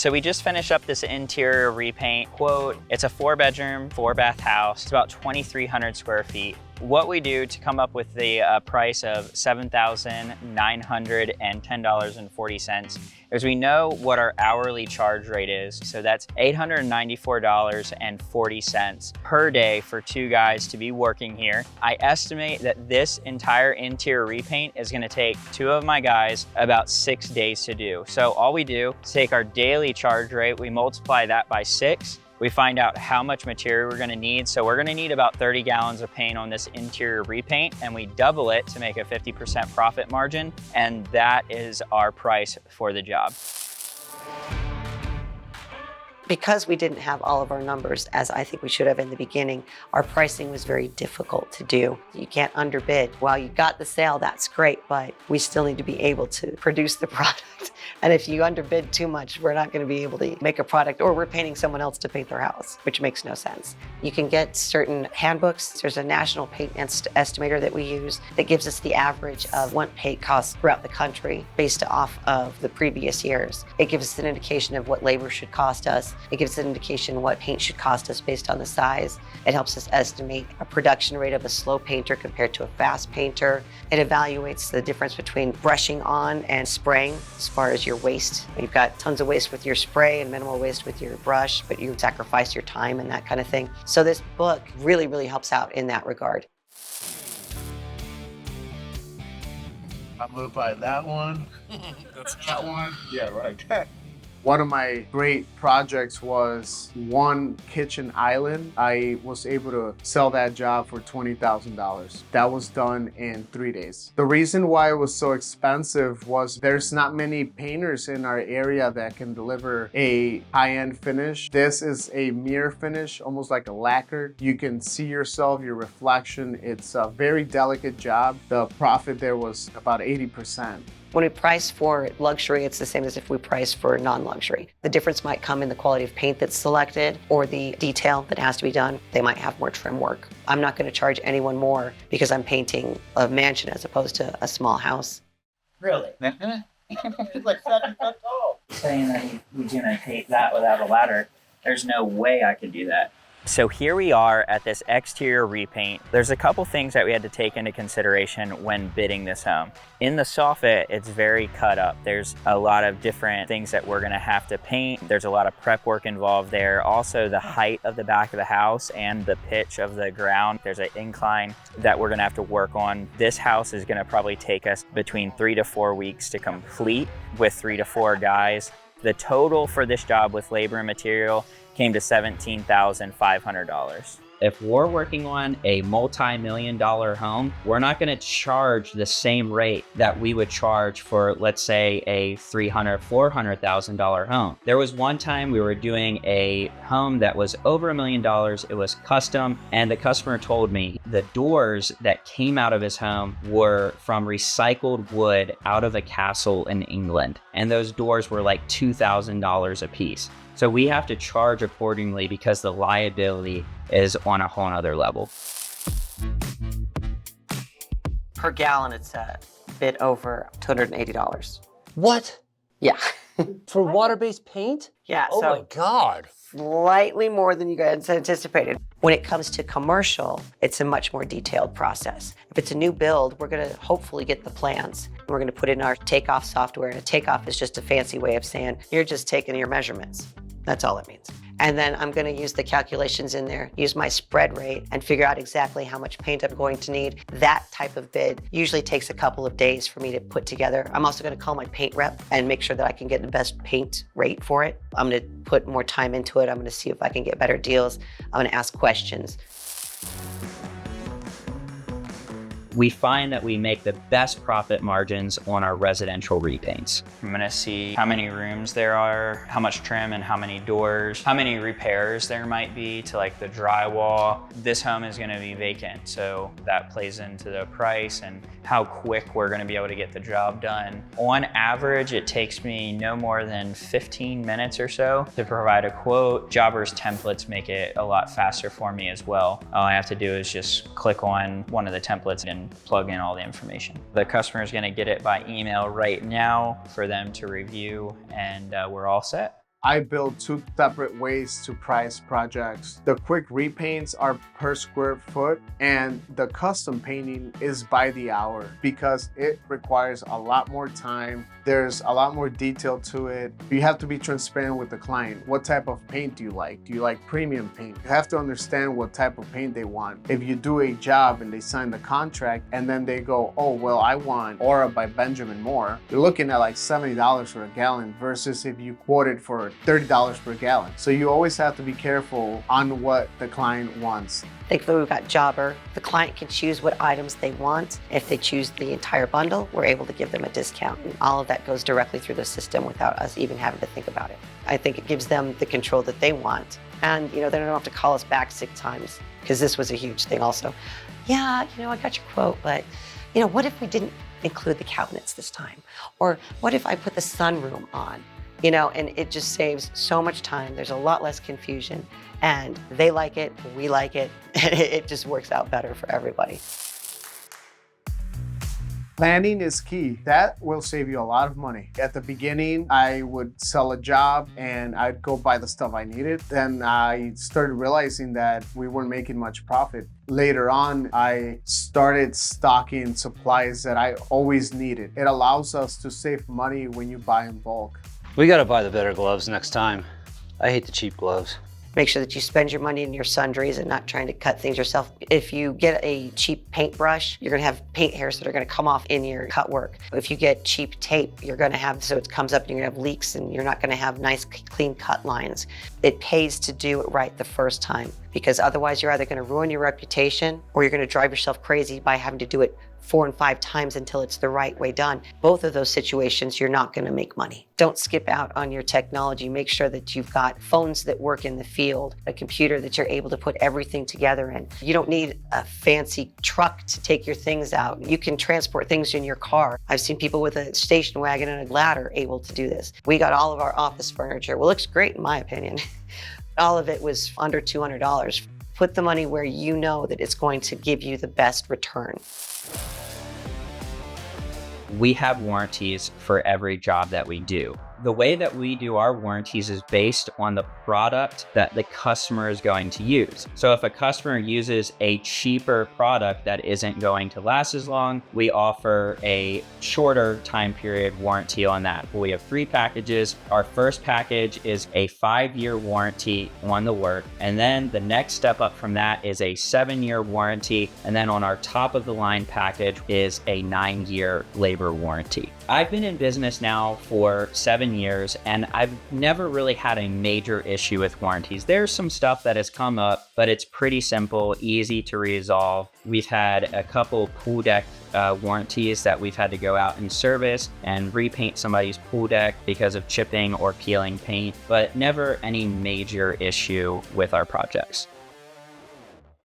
So we just finished up this interior repaint quote. It's a 4-bedroom, 4-bath house. It's about 2,300 square feet. What we do to come up with the price of $7,910.40 is we know what our hourly charge rate is. So that's $894.40 per day for 2 guys to be working here. I estimate that this entire interior repaint is gonna take 2 of my guys about 6 days to do. So all we do is take our daily charge rate, we multiply that by 6, we find out how much material we're gonna need. So we're gonna need about 30 gallons of paint on this interior repaint, and we double it to make a 50% profit margin. And that is our price for the job. Because we didn't have all of our numbers, as I think we should have in the beginning, our pricing was very difficult to do. You can't underbid. While you got the sale, that's great, but we still need to be able to produce the product. And if you underbid too much, we're not going to be able to make a product, or we're paying someone else to paint their house, which makes no sense. You can get certain handbooks. There's a national paint estimator that we use that gives us the average of what paint costs throughout the country based off of the previous years. It gives us an indication of what labor should cost us. It gives an indication what paint should cost us based on the size. It helps us estimate a production rate of a slow painter compared to a fast painter. It evaluates the difference between brushing on and spraying as far as your waste. You've got tons of waste with your spray and minimal waste with your brush, but you sacrifice your time and that kind of thing. So this book really, really helps out in that regard. I'm gonna buy that one. That's that one. Yeah, right. One of my great projects was one kitchen island. I was able to sell that job for $20,000. That was done in 3 days. The reason why it was so expensive was there's not many painters in our area that can deliver a high-end finish. This is a mirror finish, almost like a lacquer. You can see yourself, your reflection. It's a very delicate job. The profit there was about 80%. When we price for luxury, it's the same as if we price for non-luxury. The difference might come in the quality of paint that's selected or the detail that has to be done. They might have more trim work. I'm not going to charge anyone more because I'm painting a mansion as opposed to a small house. Really? It's like 7 foot tall. Saying that he's gonna paint that without a ladder, there's no way I could do that. So here we are at this exterior repaint. There's a couple things that we had to take into consideration when bidding this home. In the soffit, it's very cut up. There's a lot of different things that we're gonna have to paint. There's a lot of prep work involved there. Also the height of the back of the house and the pitch of the ground. There's an incline that we're gonna have to work on. This house is gonna probably take us between 3 to 4 weeks to complete with 3 to 4 guys. The total for this job with labor and material came to $17,500. If we're working on a multi-million-dollar home, we're not gonna charge the same rate that we would charge for, let's say, a $300,000, $400,000 home. There was one time we were doing a home that was over $1 million. It was custom, and the customer told me the doors that came out of his home were from recycled wood out of a castle in England. And those doors were like $2,000 a piece. So we have to charge accordingly because the liability is on a whole nother level. Per gallon, it's a bit over $280. What? Yeah. For water-based paint? Yeah. Oh my God. Slightly more than you guys anticipated. When it comes to commercial, it's a much more detailed process. If it's a new build, we're gonna hopefully get the plans. We're gonna put in our takeoff software, and a takeoff is just a fancy way of saying, you're just taking your measurements. That's all it means. And then I'm gonna use the calculations in there, use my spread rate, and figure out exactly how much paint I'm going to need. That type of bid usually takes a couple of days for me to put together. I'm also gonna call my paint rep and make sure that I can get the best paint rate for it. I'm gonna put more time into it. I'm gonna see if I can get better deals. I'm gonna ask questions. We find that we make the best profit margins on our residential repaints. I'm gonna see how many rooms there are, how much trim and how many doors, how many repairs there might be to like the drywall. This home is gonna be vacant, so that plays into the price and how quick we're gonna be able to get the job done. On average, it takes me no more than 15 minutes or so to provide a quote. Jobbers templates make it a lot faster for me as well. All I have to do is just click on one of the templates and plug in all the information. The customer is gonna get it by email right now for them to review, and we're all set. I build two separate ways to price projects. The quick repaints are per square foot, and the custom painting is by the hour because it requires a lot more time. There's a lot more detail to it. You have to be transparent with the client. What type of paint do you like? Do you like premium paint? You have to understand what type of paint they want. If you do a job and they sign the contract and then they go, oh, well, I want Aura by Benjamin Moore, you're looking at like $70 for a gallon versus if you quote it for $30 per gallon. So you always have to be careful on what the client wants. Thankfully, we've got Jobber. The client can choose what items they want. If they choose the entire bundle, we're able to give them a discount. And all of that goes directly through the system without us even having to think about it. I think it gives them the control that they want. And they don't have to call us back 6 times, because this was a huge thing also. Yeah, I got your quote, but what if we didn't include the cabinets this time? Or what if I put the sunroom on? And it just saves so much time. There's a lot less confusion, and they like it, we like it, and it just works out better for everybody. Planning is key. That will save you a lot of money. At the beginning, I would sell a job and I'd go buy the stuff I needed. Then I started realizing that we weren't making much profit. Later on, I started stocking supplies that I always needed. It allows us to save money when you buy in bulk. We gotta buy the better gloves next time. I hate the cheap gloves. Make sure that you spend your money in your sundries and not trying to cut things yourself. If you get a cheap paintbrush, you're gonna have paint hairs that are gonna come off in your cut work. If you get cheap tape, you're gonna have, so it comes up and you're gonna have leaks and you're not gonna have nice clean cut lines. It pays to do it right the first time, because otherwise you're either gonna ruin your reputation or you're gonna drive yourself crazy by having to do it 4 and 5 times until it's the right way done. Both of those situations, you're not gonna make money. Don't skip out on your technology. Make sure that you've got phones that work in the field, a computer that you're able to put everything together in. You don't need a fancy truck to take your things out. You can transport things in your car. I've seen people with a station wagon and a ladder able to do this. We got all of our office furniture. Well, it looks great in my opinion. All of it was under $200. Put the money where you know that it's going to give you the best return. We have warranties for every job that we do. The way that we do our warranties is based on the product that the customer is going to use. So if a customer uses a cheaper product that isn't going to last as long, we offer a shorter time period warranty on that. We have 3 packages. Our first package is a 5-year warranty on the work. And then the next step up from that is a 7-year warranty. And then on our top of the line package is a 9-year labor warranty. I've been in business now for 7 years, and I've never really had a major issue with warranties. There's some stuff that has come up, but it's pretty simple, easy to resolve. We've had a couple pool deck warranties that we've had to go out and service and repaint somebody's pool deck because of chipping or peeling paint, but never any major issue with our projects.